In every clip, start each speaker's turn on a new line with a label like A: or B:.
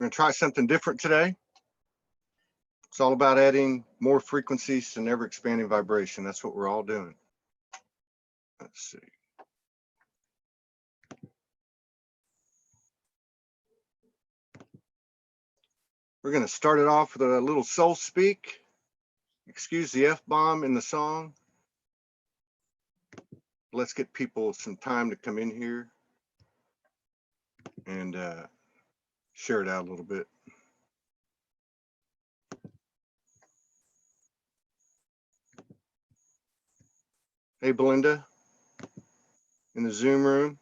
A: We're going to try something different today. It's all about adding more frequencies to never expanding vibration. That's what we're all doing. Let's see. We're going to start it off with a little soul speak. Excuse the F-bomb in the song. Let's get people some time to come in here and share it out a little bit. Hey, Belinda, in the Zoom room.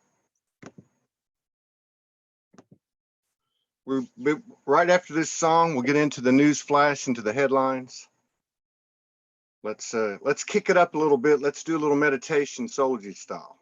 A: We're right after this song, we'll get into the news flash, into the headlines. Let's kick it up a little bit. Let's do a little meditation, Soulogy style.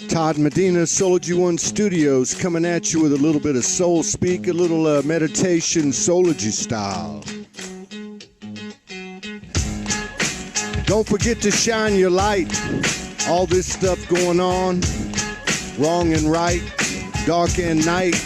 A: Todd Medina, Soulogy One Studios, coming at you with a little bit of soul speak, a little meditation, Soulogy style. Don't forget to shine your light. All this stuff going on, wrong and right, dark and night.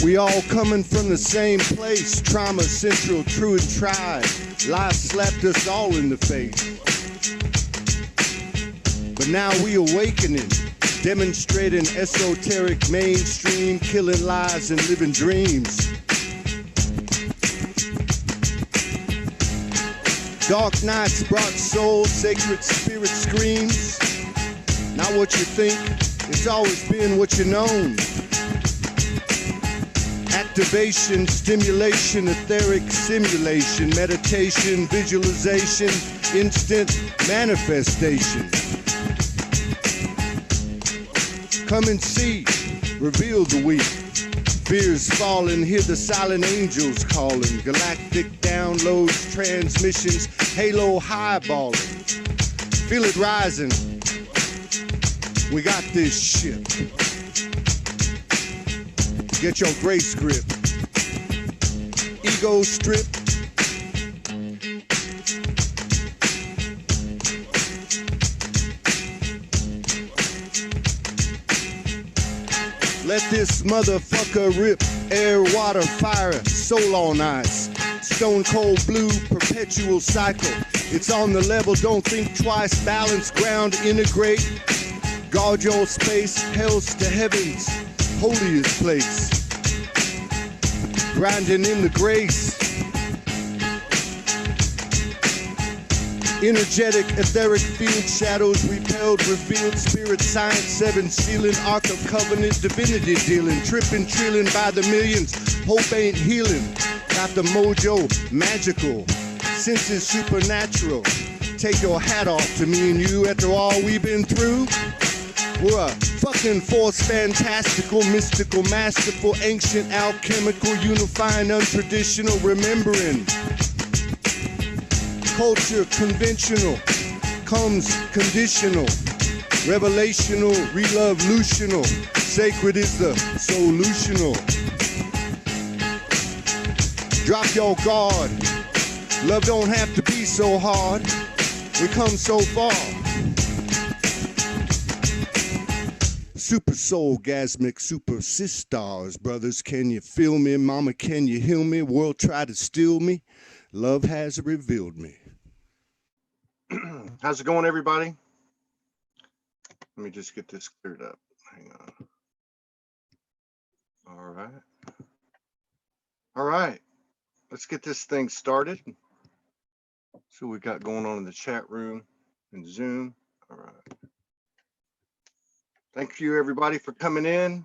A: We all coming from the same place, trauma central, true and tried. Life slapped us all in the face. But now we awakening, demonstrating esoteric mainstream, killing lies and living dreams. Dark nights brought soul, sacred spirit screams. Not what you think, it's always been what you known. Activation, stimulation, etheric simulation, meditation, visualization, instant manifestation. Come and see, reveal the weak. Fears falling, hear the silent angels calling. Galactic downloads, transmissions, halo highballing. Feel it rising. We got this shit. Get your grace grip. Ego strip. Let this motherfucker rip. Air, water, fire, soul on ice. Stone cold blue, perpetual cycle. It's on the level, don't think twice. Balance, ground, integrate. Guard your space, hells to heavens. Holiest place, grinding in the grace. Energetic, etheric field, shadows repelled, revealed, spirit, science, seven sealing, ark of covenant, divinity dealing, tripping, trilling by the millions. Hope ain't healing, got the mojo, magical, senses supernatural. Take your hat off to me and you after all we've been through. We're a fucking force, fantastical, mystical, masterful, ancient, alchemical, unifying, untraditional, remembering. Culture, conventional, comes conditional, revelational, revolutional, sacred is the solutional. Drop your guard, love don't have to be so hard, we come so far. Super soul gasmic super sisters, brothers, can you feel me? Mama, can you heal me? World try to steal me. Love has revealed me. How's it going, everybody? Let me just get this cleared up. Hang on. All right. All right. Let's get this thing started. See what we got going on in the chat room and Zoom. All right. Thank you, everybody, for coming in.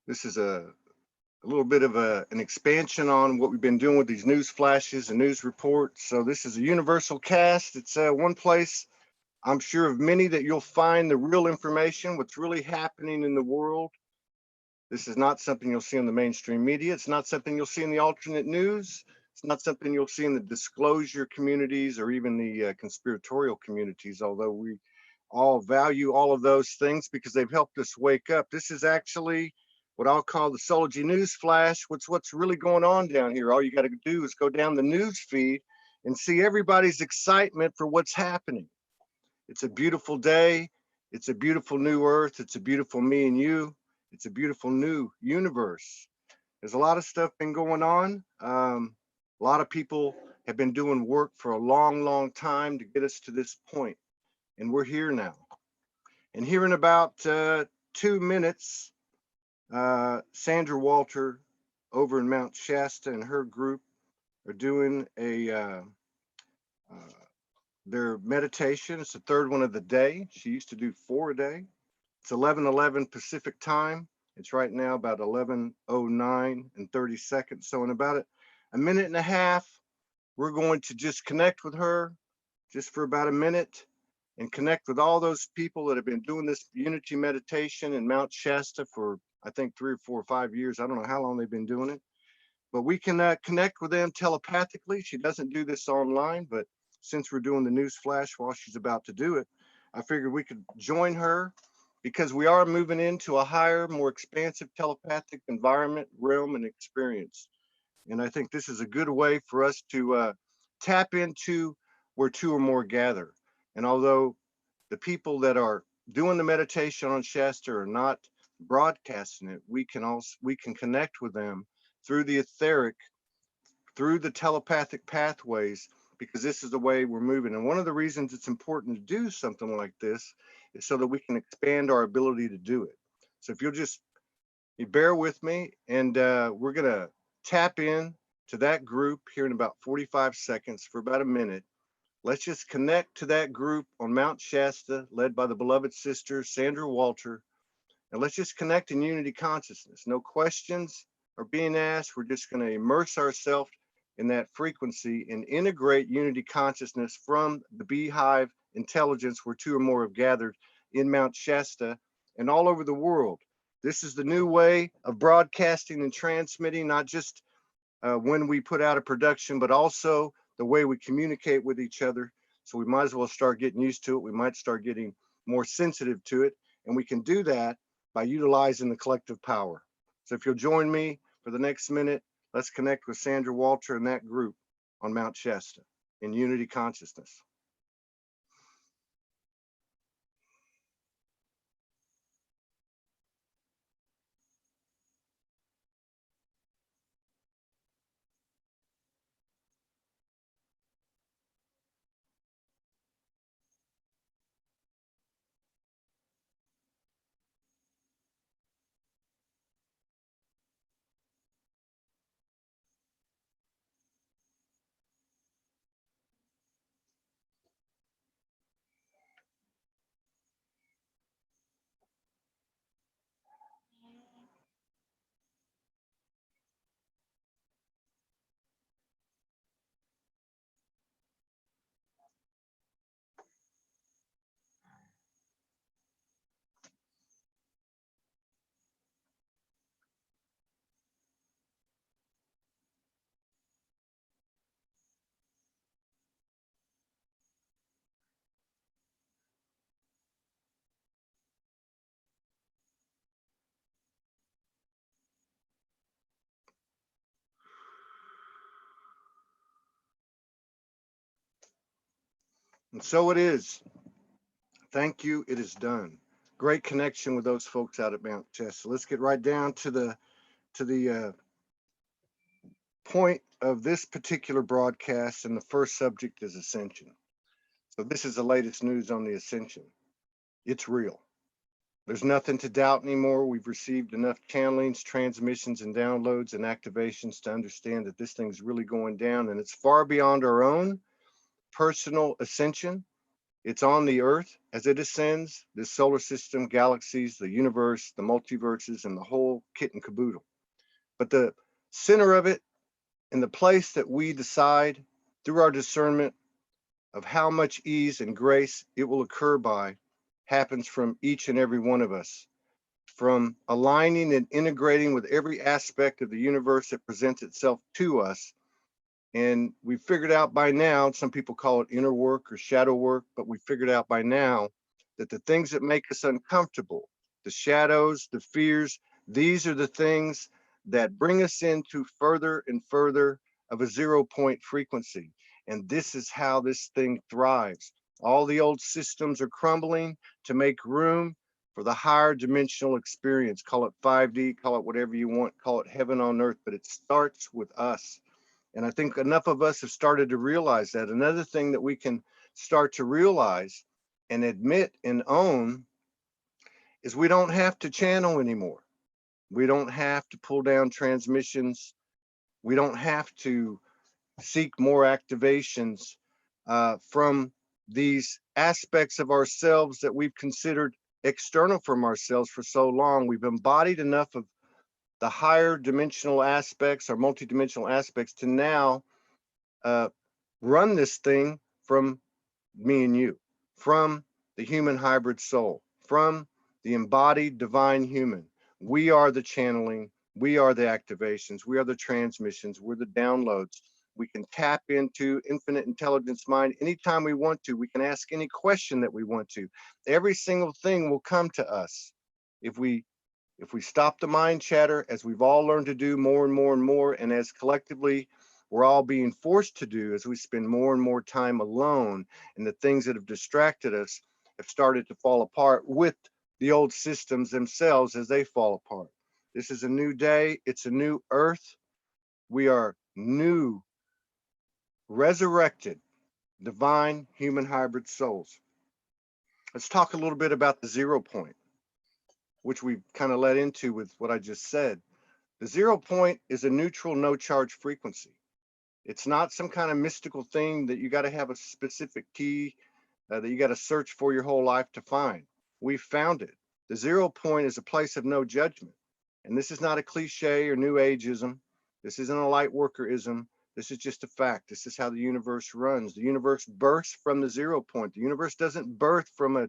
A: This is a little bit of an expansion on what we've been doing with these news flashes and news reports. So this is a universal cast. It's one place, I'm sure of many, that you'll find the real information, what's really happening in the world. This is not something you'll see on the mainstream media. It's not something you'll see in the alternate news. It's not something you'll see in the disclosure communities or even the conspiratorial communities, although we all value all of those things because they've helped us wake up. This is actually what I'll call the Soulogy news flash. What's really going on down here? All you got to do is go down the news feed and see everybody's excitement for what's happening. It's a beautiful day. It's a beautiful new earth. It's a beautiful me and you. It's a beautiful new universe. There's a lot of stuff been going on. A lot of people have been doing work for a long, long time to get us to this point, and we're here now. And here in about 2 minutes, Sandra Walter over in Mount Shasta and her group are doing their meditation. It's the third one of the day. She used to do 4 a day. It's 11:11 Pacific time. It's right now about 11:09 and 30 seconds. So in about a minute and a half, we're going to just connect with her just for about a minute and connect with all those people that have been doing this unity meditation in Mount Shasta for, I think, 3 or 4 or 5 years. I don't know how long they've been doing it, but we can connect with them telepathically. She doesn't do this online, but since we're doing the news flash while she's about to do it, I figured we could join her because we are moving into a higher, more expansive telepathic environment, realm, and experience. And I think this is a good way for us to tap into where 2 or more gather. And although the people that are doing the meditation on Shasta are not broadcasting it, we can connect with them through the etheric, through the telepathic pathways, because this is the way we're moving. And one of the reasons it's important to do something like this is so that we can expand our ability to do it. So if you bear with me, and we're gonna tap in to that group here in about 45 seconds for about a minute. Let's just connect to that group on Mount Shasta, led by the beloved sister, Sandra Walter. And let's just connect in unity consciousness. No questions are being asked. We're just going to immerse ourselves in that frequency and integrate unity consciousness from the beehive intelligence where 2 or more have gathered in Mount Shasta and all over the world. This is the new way of broadcasting and transmitting, not just when we put out a production, but also the way we communicate with each other. So we might as well start getting used to it. We might start getting more sensitive to it. And we can do that by utilizing the collective power. So if you'll join me for the next minute, let's connect with Sandra Walter and that group on Mount Shasta in unity consciousness. And so it is. Thank you. It is done. Great connection with those folks out at Mount Shasta. Let's get right down to the point of this particular broadcast, and the first subject is Ascension. So this is the latest news on the Ascension. It's real. There's nothing to doubt anymore. We've received enough channelings, transmissions, and downloads and activations to understand that this thing's really going down, and it's far beyond our own personal ascension. It's on the earth as it ascends, this solar system, galaxies, the universe, the multiverses, and the whole kit and caboodle. But the center of it, and the place that we decide through our discernment of how much ease and grace it will occur by, happens from each and every one of us, from aligning and integrating with every aspect of the universe that presents itself to us. And we figured out by now, some people call it inner work or shadow work, but we figured out by now that the things that make us uncomfortable, the shadows, the fears, these are the things that bring us into further and further of a 0 point frequency. And this is how this thing thrives. All the old systems are crumbling to make room for the higher dimensional experience. Call it 5D, call it whatever you want, call it heaven on earth, but it starts with us. And I think enough of us have started to realize that. Another thing that we can start to realize and admit and own is we don't have to channel anymore. We don't have to pull down transmissions. We don't have to seek more activations from these aspects of ourselves that we've considered external from ourselves for so long. We've embodied enough of the higher dimensional aspects or multidimensional aspects to now run this thing from me and you, from the human hybrid soul, from the embodied divine human. We are the channeling, we are the activations, we are the transmissions, we're the downloads. We can tap into infinite intelligence mind anytime we want to. We can ask any question that we want to. Every single thing will come to us if we stop the mind chatter, as we've all learned to do more and more and more, and as collectively we're all being forced to do as we spend more and more time alone, and the things that have distracted us have started to fall apart with the old systems themselves as they fall apart. This is a new day. It's a new earth. We are new, resurrected, divine human hybrid souls. Let's talk a little bit about the 0 point, which we kind of led into with what I just said. The 0 point is a neutral, no charge frequency. It's not some kind of mystical thing that you got to have a specific key that you got to search for your whole life to find. We found it. The 0 point is a place of no judgment. And this is not a cliche or new ageism. This isn't a light workerism. This is just a fact. This is how the universe runs. The universe births from the 0 point. The universe doesn't birth from a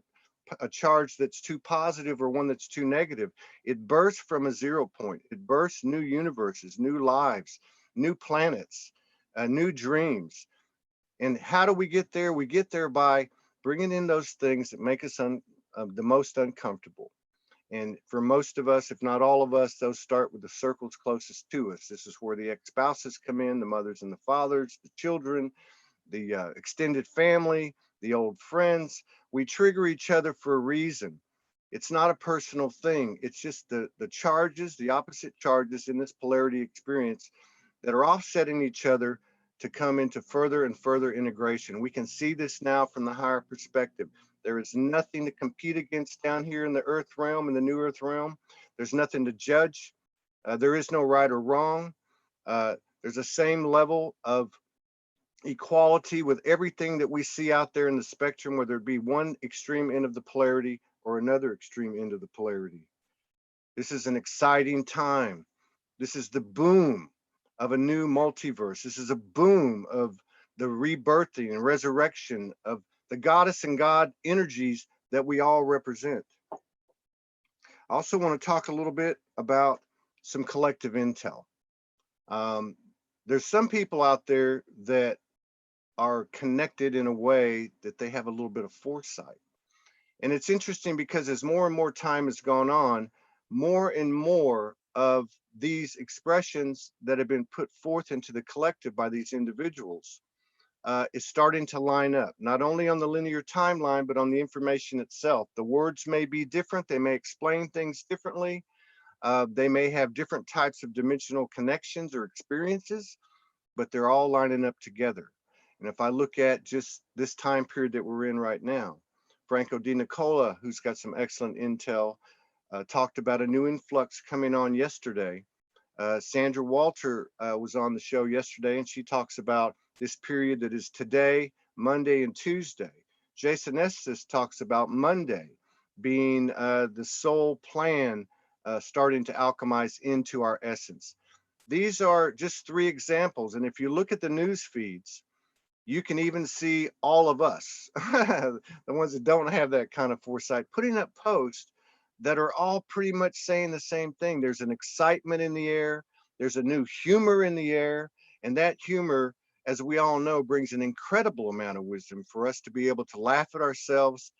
A: charge that's too positive or one that's too negative. It births from a 0 point. It births new universes, new lives, new planets, new dreams. And how do we get there? We get there by bringing in those things that make us the most uncomfortable. And for most of us, if not all of us, those start with the circles closest to us. This is where the ex-spouses come in, the mothers and the fathers, the children, the extended family, the old friends. We trigger each other for a reason. It's not a personal thing. It's just the charges, the opposite charges in this polarity experience that are offsetting each other to come into further and further integration. We can see this now from the higher perspective. There is nothing to compete against down here in the earth realm, in the new earth realm. There's nothing to judge. There is no right or wrong. There's the same level of equality with everything that we see out there in the spectrum, whether it be one extreme end of the polarity or another extreme end of the polarity. This is an exciting time. This is the boom of a new multiverse. This is a boom of the rebirthing and resurrection of the goddess and God energies that we all represent. I also want to talk a little bit about some collective intel. There's some people out there that are connected in a way that they have a little bit of foresight. And it's interesting because as more and more time has gone on, more and more of these expressions that have been put forth into the collective by these individuals is starting to line up, not only on the linear timeline, but on the information itself. The words may be different. They may explain things differently. They may have different types of dimensional connections or experiences, but they're all lining up together. And if I look at just this time period that we're in right now, Franco Di Nicola, who's got some excellent intel, talked about a new influx coming on yesterday. Sandra Walter was on the show yesterday, and she talks about this period that is today, Monday, and Tuesday. Jason Estes talks about Monday being the soul plan starting to alchemize into our essence. These are just 3 examples. And if you look at the news feeds, you can even see all of us, the ones that don't have that kind of foresight, putting up posts that are all pretty much saying the same thing. There's an excitement in the air. There's a new humor in the air. And that humor, as we all know, brings an incredible amount of wisdom for us to be able to laugh at ourselves,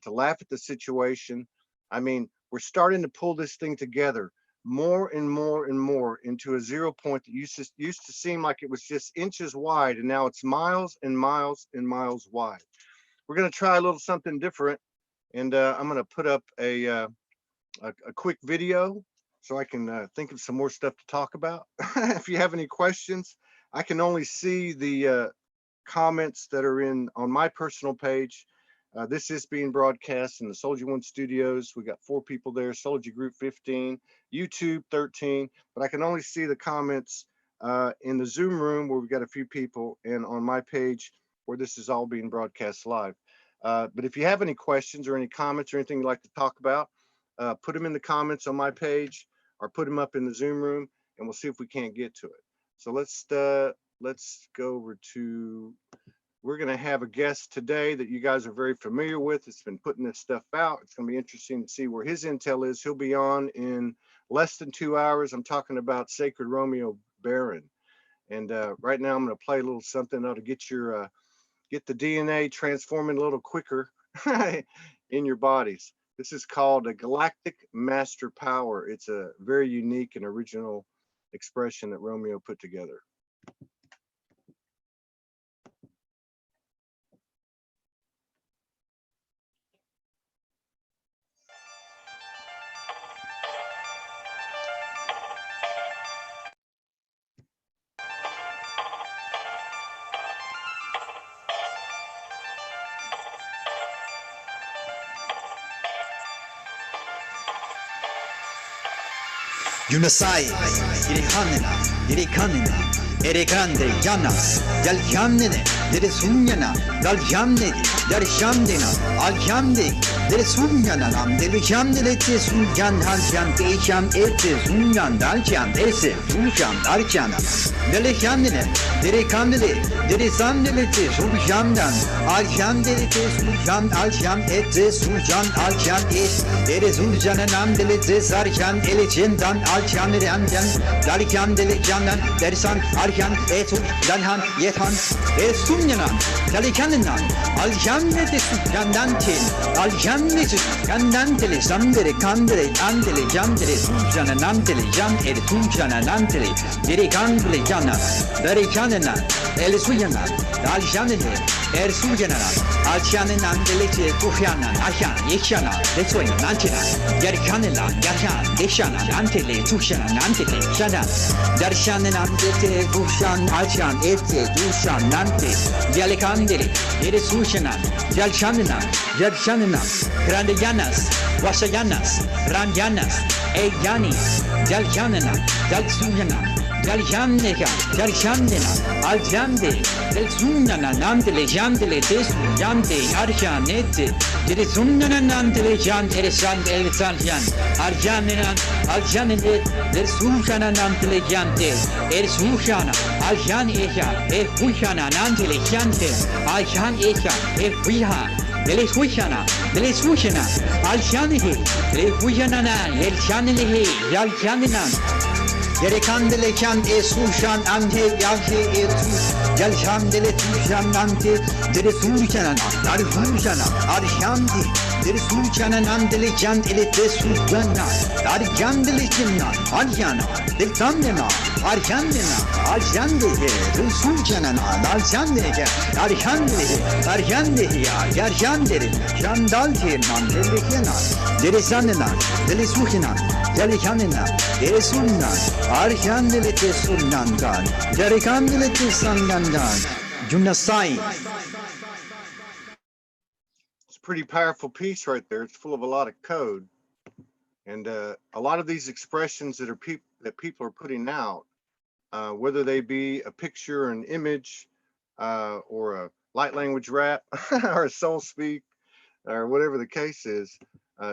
A: to laugh at the situation. I mean, we're starting to pull this thing together more and more and more into a 0 point that used to seem like it was just inches wide, and now it's miles and miles and miles wide. We're going to try a little something different, and I'm going to put up a quick video so I can think of some more stuff to talk about. If you have any questions, I can only see the comments that are on my personal page. This is being broadcast in the Soulogy 1 studios. We got 4 people there, Soulogy group 15, YouTube 13, but I can only see the comments in the Zoom room where we've got a few people, and on my page where this is all being broadcast live. But if you have any questions or any comments or anything you'd like to talk about, put them in the comments on my page or put them up in the Zoom room, and we'll see if we can't get to it. So let's go over to, we're going to have a guest today that you guys are very familiar with. It's been putting this stuff out. It's going to be interesting to see where his intel is. He'll be on in less than 2 hours. I'm talking about Sacred Romeo Baron. And right now I'm going to play a little something to get the DNA transforming a little quicker in your bodies. This is called a Galactic Master Power. It's a very unique and original expression that Romeo put together.
B: Yunasai, Irihanina, Irikanina, Erigrande, Yanas, Del Yamnine, Dere Sunyana, Dal Yamne, Del Yamdina, Al Yamde, Dere Sunyana, Del Yamne, Sunyan, Haljan, Pesham, Ete, Sunyan, Daljan, Ese, Sunyan, Darjana, Del Yamne, Dere Kandele, Dere Sandele, Sunyandan, Al Yamde, Sunyan, Al Yam, Ete, Sunyan, Al Yam, Dere Sunyan, Namdele, Sarjan, Eligendan, Al Yamdan, Darjan, Delijanan, Dersan, Arjan, Etu, Danhan, Yetan, Esunyanan, Dalijanan, Al Yamne, Yandantin, Al Yamne, Yandantele, Sandere, Kandele, Andele, Jandele, Sunjana, Nantele, Jan, El Tunjana, Nantele, Dirikandele, Jana, Darijanana, El Suyana, Al Janene, El Suyana, Al Janan, Delice, Kufiana, Ajan, Yeshana, Lesoy, Nantina, Yarkanela, Yahan, Deshana, Antele, Tushana, Nantele, Shana, Darshan, Nantete, Kushan, Aljan, Ete, Dushan, Nante, Yalikandele, Eresushana, Yalshanana, Yalshanana, Grandianas, Wasayanas, Randianas, Eyani, Yaljanana, Yalsuyana, Yaljaneka, Yaljanena, Aljande, Delsunana, Nantele, Jandele, Desu, Yande, Arjanete, Desunana, Nantele, Jan, Eresan, Elsanjan, Arjanenan, Aljanene, Delsushana, Nantele, Jante, Ersushana, Aljan Eja, Ehushana, Nantele, Jante, Aljan Eja, Ehuiha, Delesushana, Delesushana, Aljanehe, Delehujanana, Eljanehe, Yaljanenan, Yerekandele can esushan ante yalhe etu yalhandele tushan ante dere surjana dar surjana arhandi dere surjana nandele can ele tesujana dar jandele kinna arjana del tamnena arjandena arjande dere surjana dar jandele arjande ya yarjandele jandal ke nandele kena dere sanena dere sujana dere kanena dere sunna Arcandele te Sunandan, Jaricandele te Sandandan, Junasai.
A: Let's pretty powerful piece right there. It's full of a lot of code, and a lot of these expressions that people are putting out, whether they be a picture, an image, or a light language rap, or a soul speak, or whatever the case is,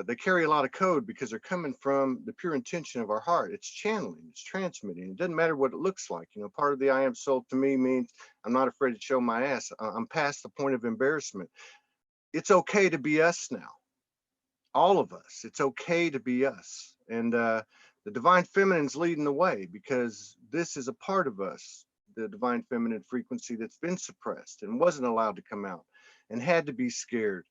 A: they carry a lot of code because they're coming from the pure intention of our heart. It's channeling, it's transmitting. It doesn't matter what it looks like. You know, part of the I am soul to me means I'm not afraid to show my ass. I'm past the point of embarrassment. It's okay to be us now. All of us. It's okay to be us. And the divine feminine's leading the way because this is a part of us, the divine feminine frequency that's been suppressed and wasn't allowed to come out and had to be scared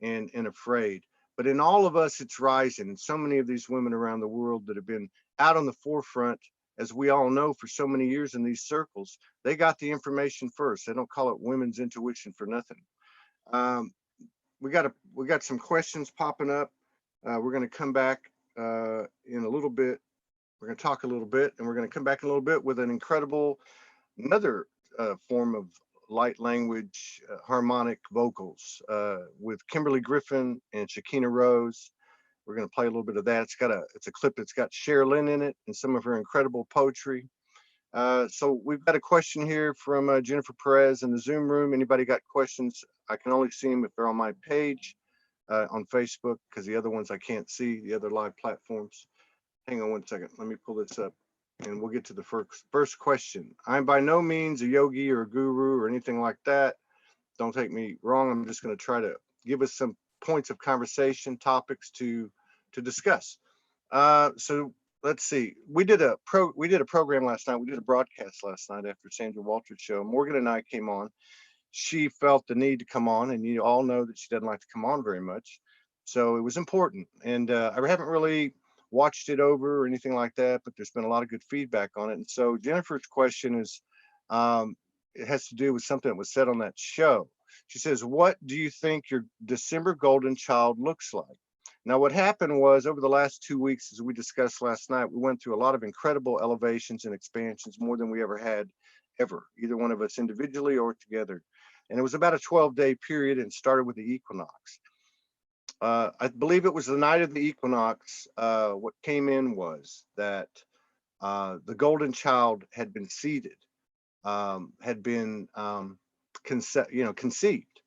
A: and afraid. But in all of us, it's rising. And so many of these women around the world that have been out on the forefront, as we all know, for so many years in these circles, they got the information first. They don't call it women's intuition for nothing. We got some questions popping up. We're going to come back in a little bit. We're going to talk a little bit, and we're going to come back in a little bit with another form of light language harmonic vocals with Kimberly Griffin and Shakina Rose. We're going to play a little bit of that. It's a clip that's got Sherilyn in it and some of her incredible poetry. So we've got a question here from Jennifer Perez in the Zoom room. Anybody got questions? I can only see them if they're on my page on Facebook, because the other ones I can't see, the other live platforms. Hang on one second. Let me pull this up and we'll get to the first question. I'm by no means a yogi or a guru or anything like that. Don't take me wrong. I'm just going to try to give us some points of conversation, topics to discuss. So let's see. We did a program last night. We did a broadcast last night after Sandra Walter's show. Morgan and I came on. She felt the need to come on, and you all know that she doesn't like to come on very much. So it was important. And I haven't really watched it over or anything like that, but there's been a lot of good feedback on it. And so Jennifer's question is, it has to do with something that was said on that show. She says, what do you think your December golden child looks like? Now, what happened was over the last 2 weeks, as we discussed last night, we went through a lot of incredible elevations and expansions, more than we ever had, either one of us individually or together. And it was about a 12-day period and started with the equinox. I believe it was the night of the equinox. What came in was that the golden child had been seeded, had been conceived,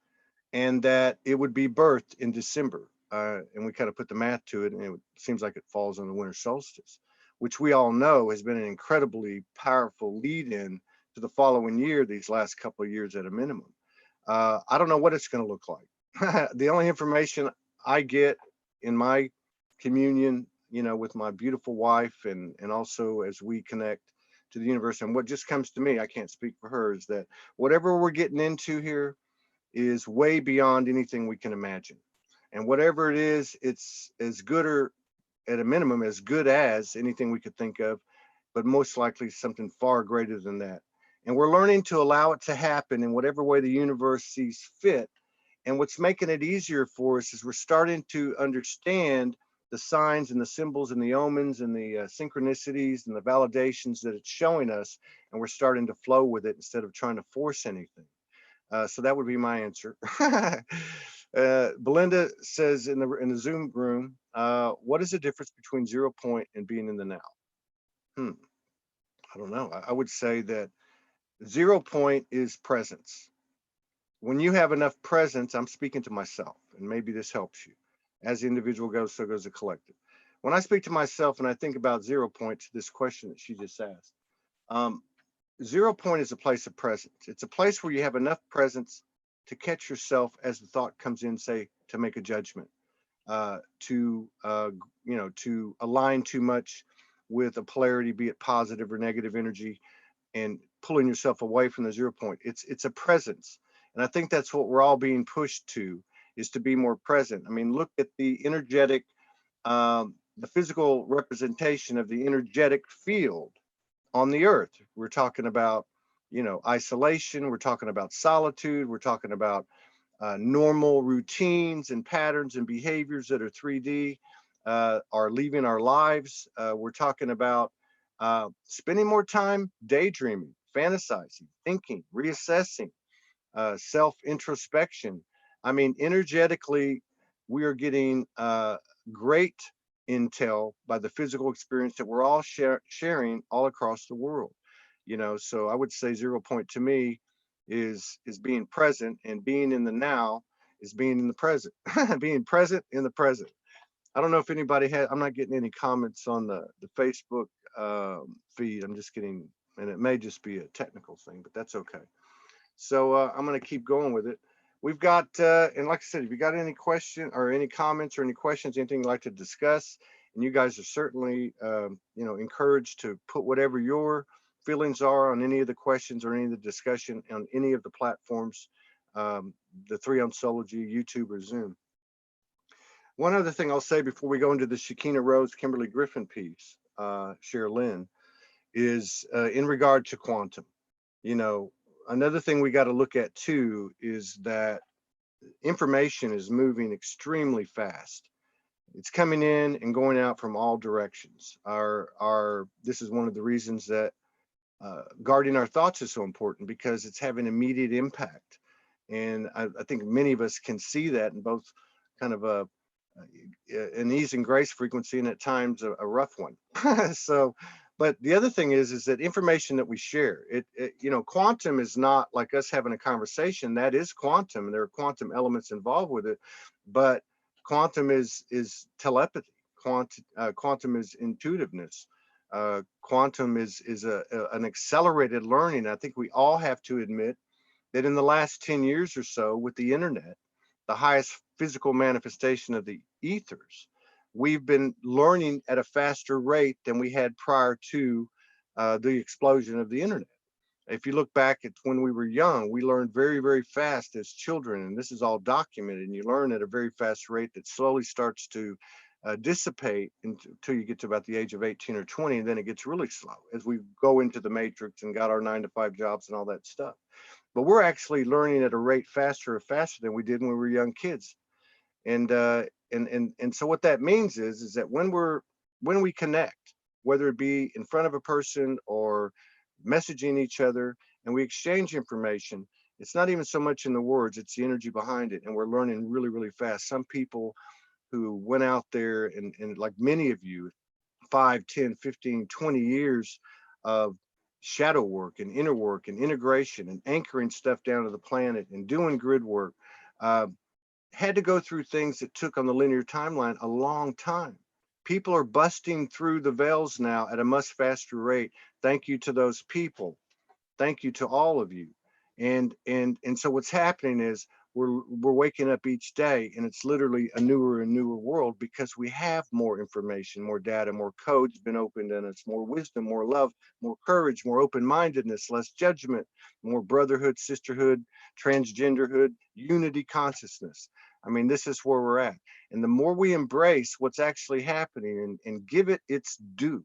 A: and that it would be birthed in December. And we kind of put the math to it, and it seems like it falls on the winter solstice, which we all know has been an incredibly powerful lead-in to the following year, these last couple of years at a minimum. I don't know what it's going to look like. The only information I get in my communion, with my beautiful wife, and also as we connect to the universe, and what just comes to me, I can't speak for her, is that whatever we're getting into here is way beyond anything we can imagine. And whatever it is, it's as good, or at a minimum, as good as anything we could think of, but most likely something far greater than that. And we're learning to allow it to happen in whatever way the universe sees fit. And what's making it easier for us is we're starting to understand the signs and the symbols and the omens and the synchronicities and the validations that it's showing us. And we're starting to flow with it instead of trying to force anything. So that would be my answer. Belinda says in the Zoom room, what is the difference between 0 point and being in the now? I don't know. I would say that 0 point is presence. When you have enough presence, I'm speaking to myself, and maybe this helps you. As the individual goes, so goes the collective. When I speak to myself and I think about 0 point, to this question that she just asked, 0 point is a place of presence. It's a place where you have enough presence to catch yourself as the thought comes in, say, to make a judgment, to align too much with a polarity, be it positive or negative energy, and pulling yourself away from the 0 point. It's a presence. And I think that's what we're all being pushed to, is to be more present. I mean, look at the energetic, the physical representation of the energetic field on the earth. We're talking about, isolation. We're talking about solitude. We're talking about normal routines and patterns and behaviors that are 3D, are leaving our lives. We're talking about spending more time daydreaming, fantasizing, thinking, reassessing, self-introspection, I mean, energetically, we are getting great intel by the physical experience that we're all sharing all across the world. You know, so I would say 0 point to me is being present, and being in the now is being in the present, being present in the present. I don't know if anybody had. I'm not getting any comments on the Facebook feed. I'm just getting, and it may just be a technical thing, but that's okay. So I'm going to keep going with it. We've got, and like I said, if you got any question or any comments or any questions, anything you'd like to discuss, and you guys are certainly, you know, encouraged to put whatever your feelings are on any of the questions or any of the discussion on any of the platforms, the three on Soulogy, YouTube, or Zoom. One other thing I'll say before we go into the Shekinah Rose, Kimberly Griffin piece, Cher Lynn, is in regard to quantum. You know, another thing we got to look at too is that information is moving extremely fast. It's coming in and going out from all directions. This is one of the reasons that guarding our thoughts is so important, because it's having immediate impact. And I think many of us can see that in both kind of an ease and grace frequency, and at times a rough one. So, but the other thing is that information that we share, you know, quantum is not like us having a conversation. That is quantum, and there are quantum elements involved with it. But quantum is telepathy. Quantum is intuitiveness. Quantum is an accelerated learning. I think we all have to admit that in the last 10 years or so, with the internet, the highest physical manifestation of the ethers, we've been learning at a faster rate than we had prior to the explosion of the internet. If you look back at when we were young, we learned very, very fast as children, and this is all documented, and you learn at a very fast rate that slowly starts to dissipate until you get to about the age of 18 or 20, and then it gets really slow as we go into the matrix and got our 9-to-5 jobs and all that stuff. But we're actually learning at a rate faster than we did when we were young kids. And so what that means is that when we connect, whether it be in front of a person or messaging each other, and we exchange information, it's not even so much in the words, it's the energy behind it. And we're learning really, really fast. Some people who went out there and like many of you, 5, 10, 15, 20 years of shadow work and inner work and integration and anchoring stuff down to the planet and doing grid work, had to go through things that took on the linear timeline a long time. People are busting through the veils now at a much faster rate. Thank you to those people. Thank you to all of you. And so what's happening is we're waking up each day, and it's literally a newer and newer world, because we have more information, more data, more codes been opened in us, more wisdom, more love, more courage, more open-mindedness, less judgment, more brotherhood, sisterhood, transgenderhood, unity consciousness. I mean, this is where we're at. And the more we embrace what's actually happening and give it its due,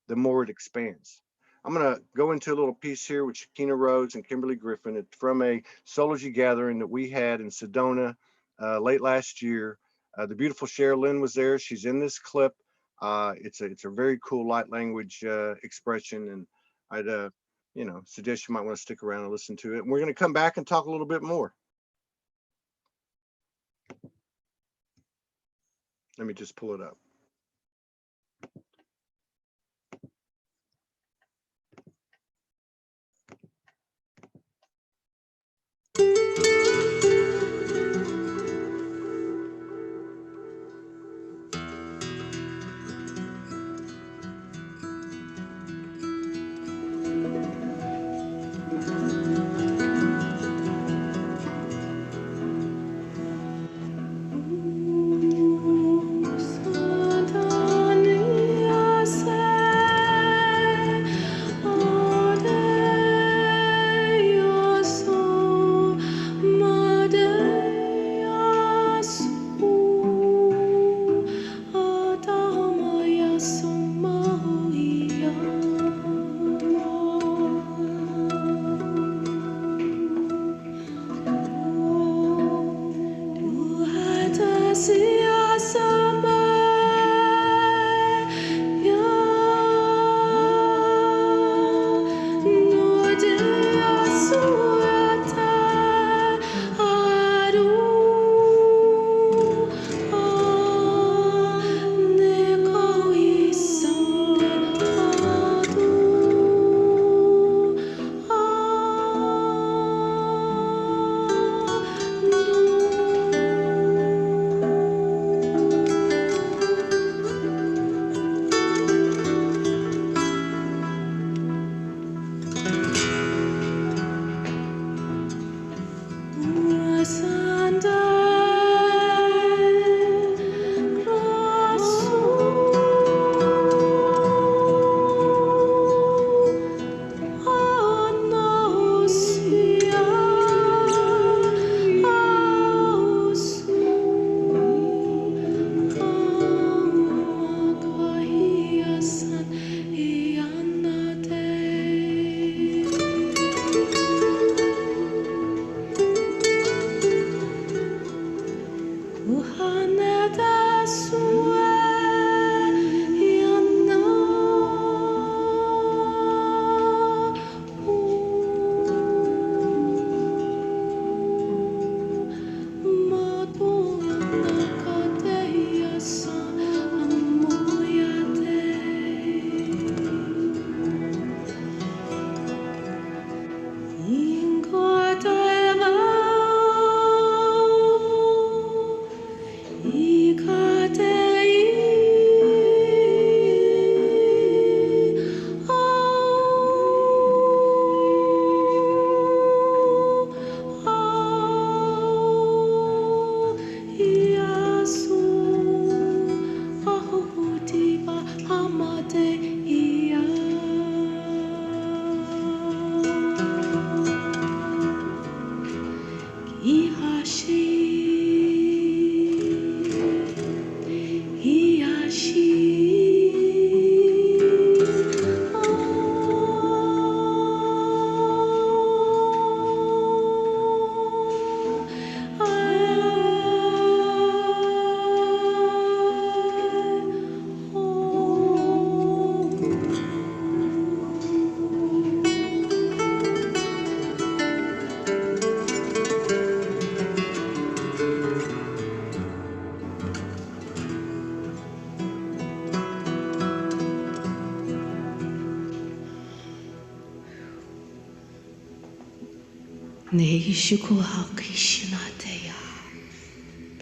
A: the more it expands. I'm going to go into a little piece here with Shekinah Rose and Kimberly Griffin. It's from a Soulogy gathering that we had in Sedona late last year. The beautiful Cher Lynn was there. She's in this clip. It's a very cool light language expression, and I'd you know, suggest you might want to stick around and listen to it. And we're going to come back and talk a little bit more. Let me just pull it up.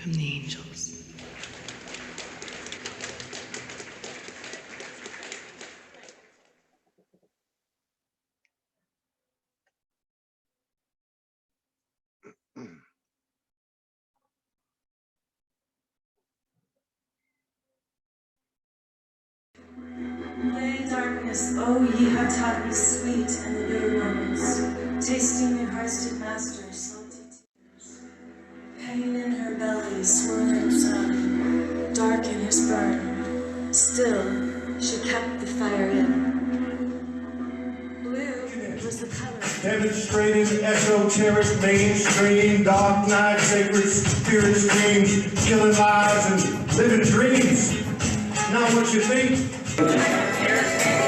C: from the angels.
D: Lay darkness, oh, ye have taught me sweet and the bitter moments, tasting the Christed Master, salty tears. Pain in her belly, swirling sun, dark in his burn, still she kept the fire in. Blue was the color.
E: Demonstrating esoteric, mainstream, dark night, sacred spirit streams, killing lives and living dreams. Not what you think.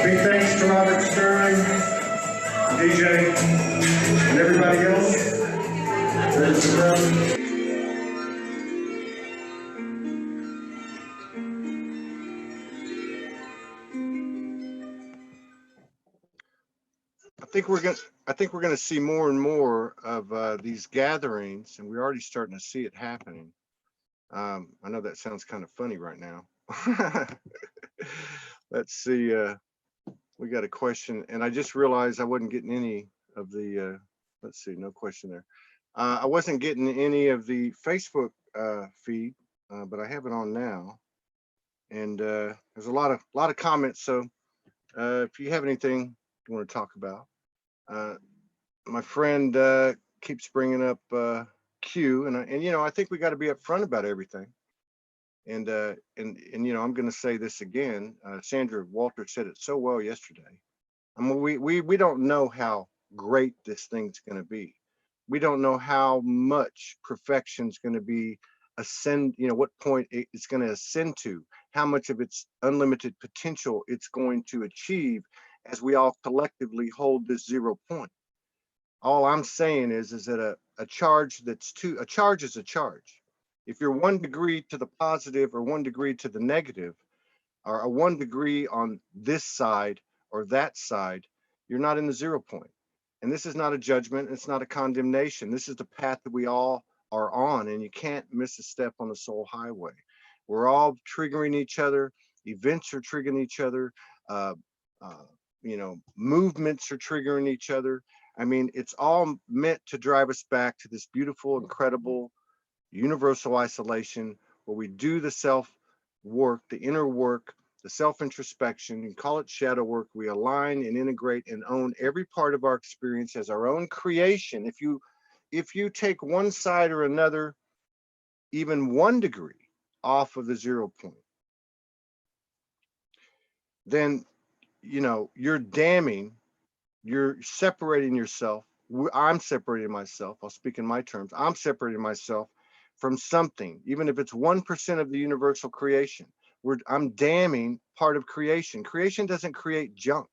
E: Big thanks to Robert Sterling, DJ, and everybody else.
A: I think we're gonna see more and more of these gatherings, and we're already starting to see it happening. I know that sounds kind of funny right now. Let's see. We got a question, and I just realized I wasn't getting any of the. Let's see, no question there. I wasn't getting any of the Facebook feed, but I have it on now, and there's a lot of comments. So if you have anything you want to talk about, my friend keeps bringing up Q, and you know, I think we got to be upfront about everything. And you know, I'm going to say this again. Sandra Walter said it so well yesterday. I mean, we don't know how great this thing's going to be. We don't know how much perfection's going to be ascend. You know, what point it's going to ascend to. How much of its unlimited potential it's going to achieve as we all collectively hold this 0 point. All I'm saying is that a charge that's a charge is a charge. If you're 1 degree to the positive or 1 degree to the negative, or a 1 degree on this side or that side, you're not in the 0 point. And this is not a judgment. It's not a condemnation. This is the path that we all are on, and you can't miss a step on the soul highway. We're all triggering each other. Events are triggering each other. You know, movements are triggering each other. I mean, it's all meant to drive us back to this beautiful, incredible, universal isolation where we do the self work, the inner work, the self introspection. You can call it shadow work. We align and integrate and own every part of our experience as our own creation. If you take one side or another, even 1 degree off of the 0 point, then, you know, you're damning, you're separating yourself. I'm separating myself. I'll speak in my terms. I'm separating myself from something, even if it's 1% of the universal creation. I'm damning part of creation. Creation doesn't create junk.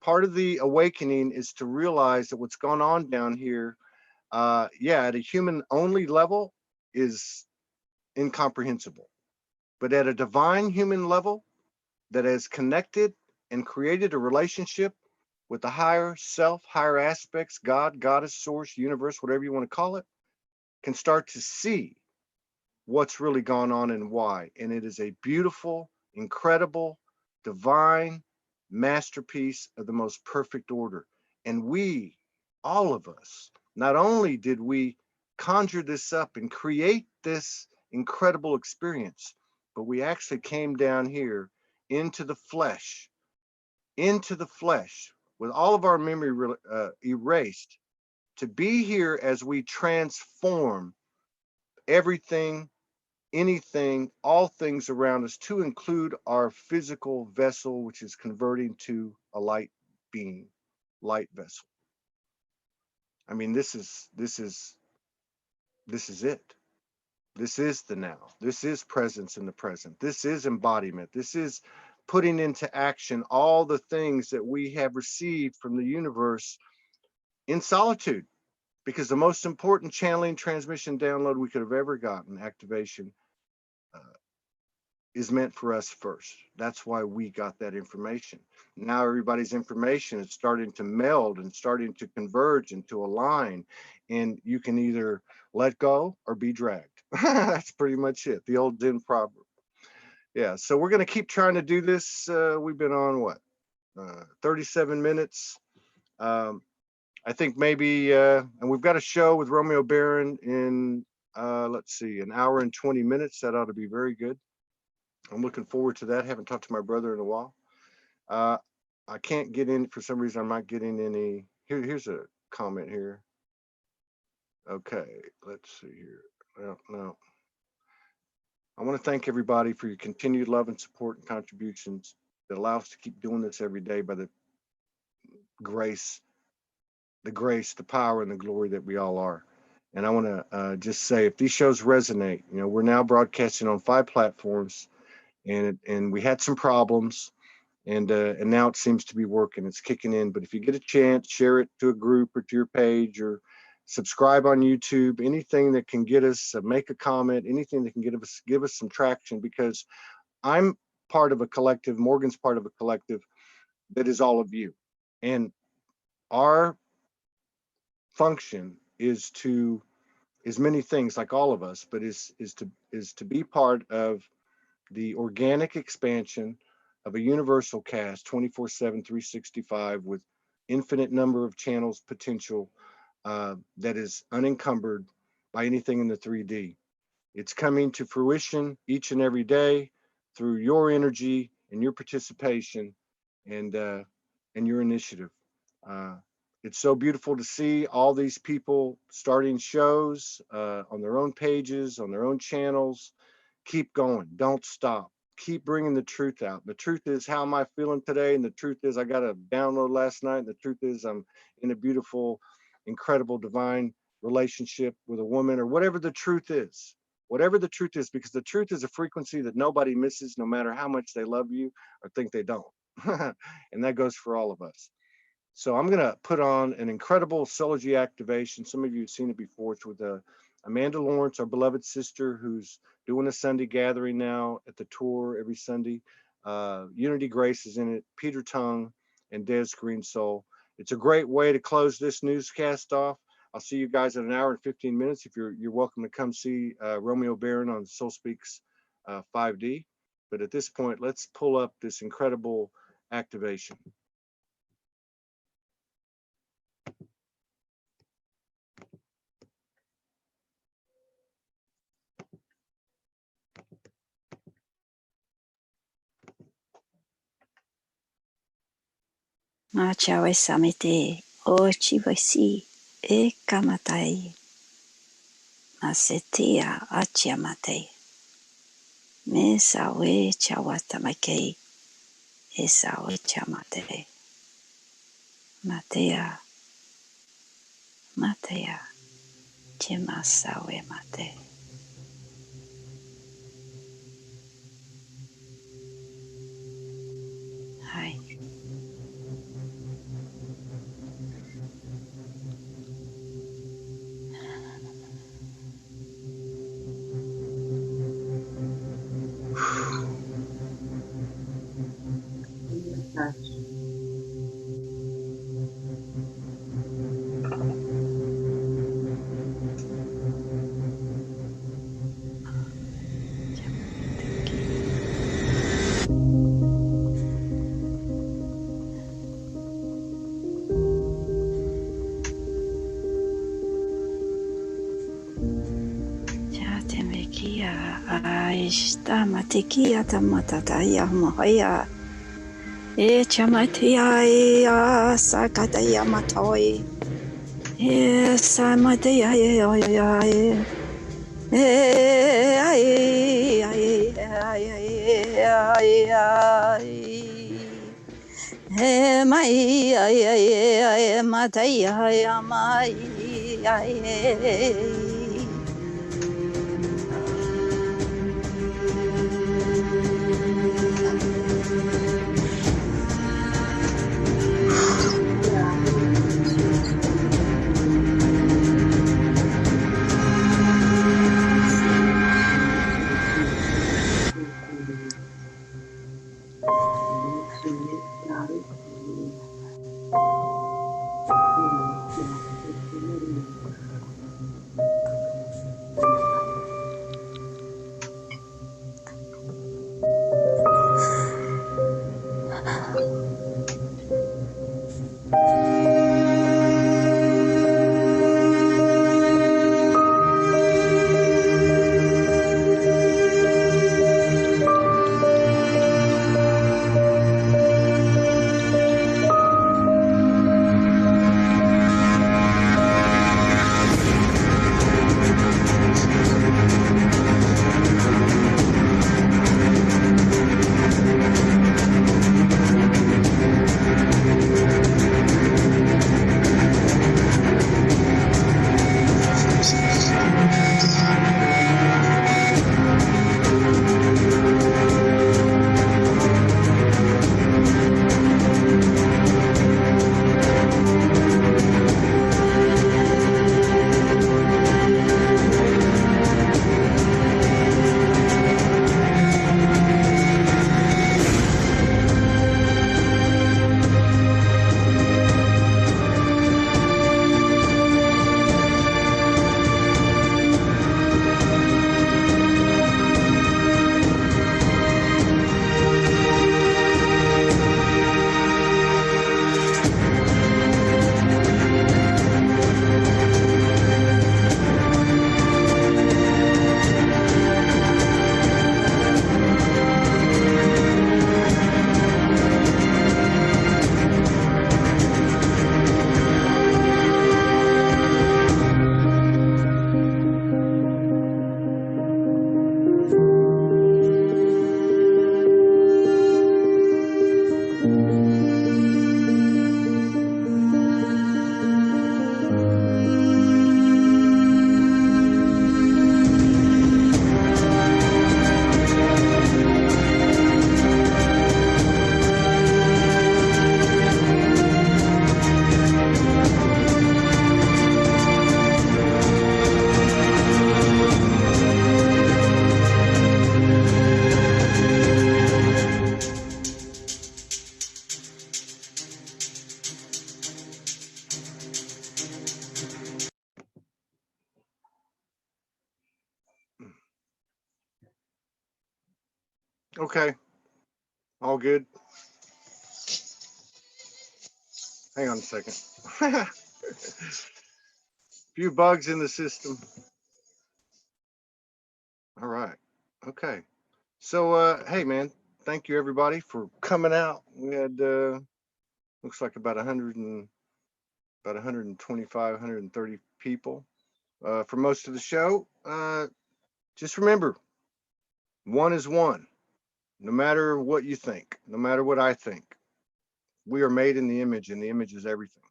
A: Part of the awakening is to realize that what's going on down here, at a human only level is incomprehensible. But at a divine human level that has connected and created a relationship with the higher self, higher aspects, God, goddess, source, universe, whatever you want to call it, can start to see what's really gone on and why. And it is a beautiful, incredible, divine masterpiece of the most perfect order. And we, all of us, not only did we conjure this up and create this incredible experience, but we actually came down here into the flesh with all of our memory erased, to be here as we transform everything, anything, all things around us, to include our physical vessel, which is converting to a light being, light vessel. I mean, this is it. This is the now. This is presence in the present. This is embodiment. This is putting into action all the things that we have received from the universe in solitude, because the most important channeling, transmission, download we could have ever gotten, activation, is meant for us first. That's why we got that information. Now everybody's information is starting to meld and starting to converge and to align, and you can either let go or be dragged. That's pretty much it. The old Zen proverb. Yeah, so we're going to keep trying to do this. We've been on what, 37 minutes. I think maybe, and we've got a show with Romeo Barron in, let's see, an hour and 20 minutes. That ought to be very good. I'm looking forward to that. Haven't talked to my brother in a while. I can't get in, for some reason, I'm not getting any. Here's a comment here. Okay, let's see here. Well, no. I want to thank everybody for your continued love and support and contributions that allow us to keep doing this every day by the grace, the power, and the glory that we all are. And I want to just say, if these shows resonate, you know, we're now broadcasting on 5 platforms, and we had some problems, and now it seems to be working. It's kicking in. But if you get a chance, share it to a group or to your page, or subscribe on YouTube. Anything that can get us, make a comment, anything that can give us some traction, because I'm part of a collective. Morgan's part of a collective that is all of you, and our function is many things, like all of us, but is to be part of the organic expansion of a universal cast, 24/7, 365, with infinite number of channels potential, that is unencumbered by anything in the 3D. It's coming to fruition each and every day through your energy and your participation and your initiative. It's so beautiful to see all these people starting shows on their own pages, on their own channels. Keep going. Don't stop. Keep bringing the truth out. The truth is, how am I feeling today? And the truth is, I got a download last night. And the truth is, I'm in a beautiful, incredible, divine relationship with a woman, or whatever the truth is. Whatever the truth is, because the truth is a frequency that nobody misses, no matter how much they love you or think they don't. And that goes for all of us. So I'm going to put on an incredible Soulogy activation. Some of you have seen it before. It's with Amanda Lawrence, our beloved sister, who's doing a Sunday gathering now at the tour every Sunday. Unity Grace is in it, Peter Tongue, and Des Green Soul. It's a great way to close this newscast off. I'll see you guys in an hour and 15 minutes. If you're welcome to come see Romeo Barron on Soul Speaks 5D. But at this point, let's pull up this incredible activation.
F: Ma ciao e samite o chivasi e kamatai. Ma setia achiamate. Me sawe chawatamake e sawe chamate. Matea. Matea. Chema sawe mate. Hai. Aishta matikia tamataya mohaya. E chamatia e sakataya matoi. E samatia e
A: Okay. All good. Hang on a second. Few bugs in the system. All right. Okay. So, hey, man, thank you everybody for coming out. We had, looks like about 125, 130 people for most of the show. Just remember, one is one. No matter what you think, no matter what I think, we are made in the image, and the image is everything.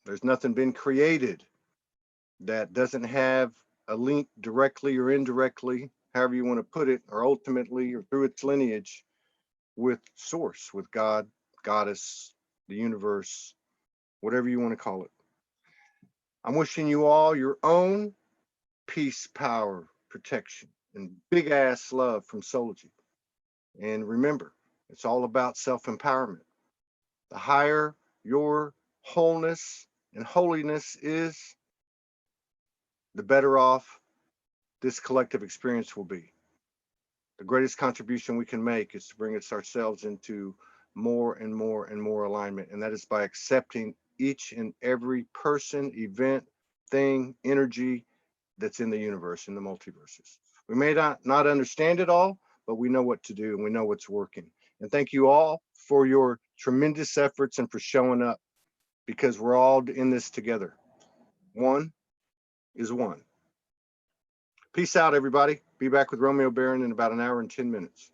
A: There's nothing been created that doesn't have a link directly or indirectly, however you want to put it, or ultimately or through its lineage with source, with God, goddess, the universe, whatever you want to call it. I'm wishing you all your own peace, power, protection, and big ass love from Soulogy. And remember, it's all about self-empowerment. The higher your wholeness and holiness is, the better off this collective experience will be. The greatest contribution we can make is to bring us ourselves into more and more and more alignment. And that is by accepting each and every person, event, thing, energy that's in the universe, in the multiverses. We may not understand it all, but we know what to do and we know what's working. And thank you all for your tremendous efforts and for showing up, because we're all in this together. One is one. Peace out, everybody. Be back with Romeo Barron in about an hour and 10 minutes.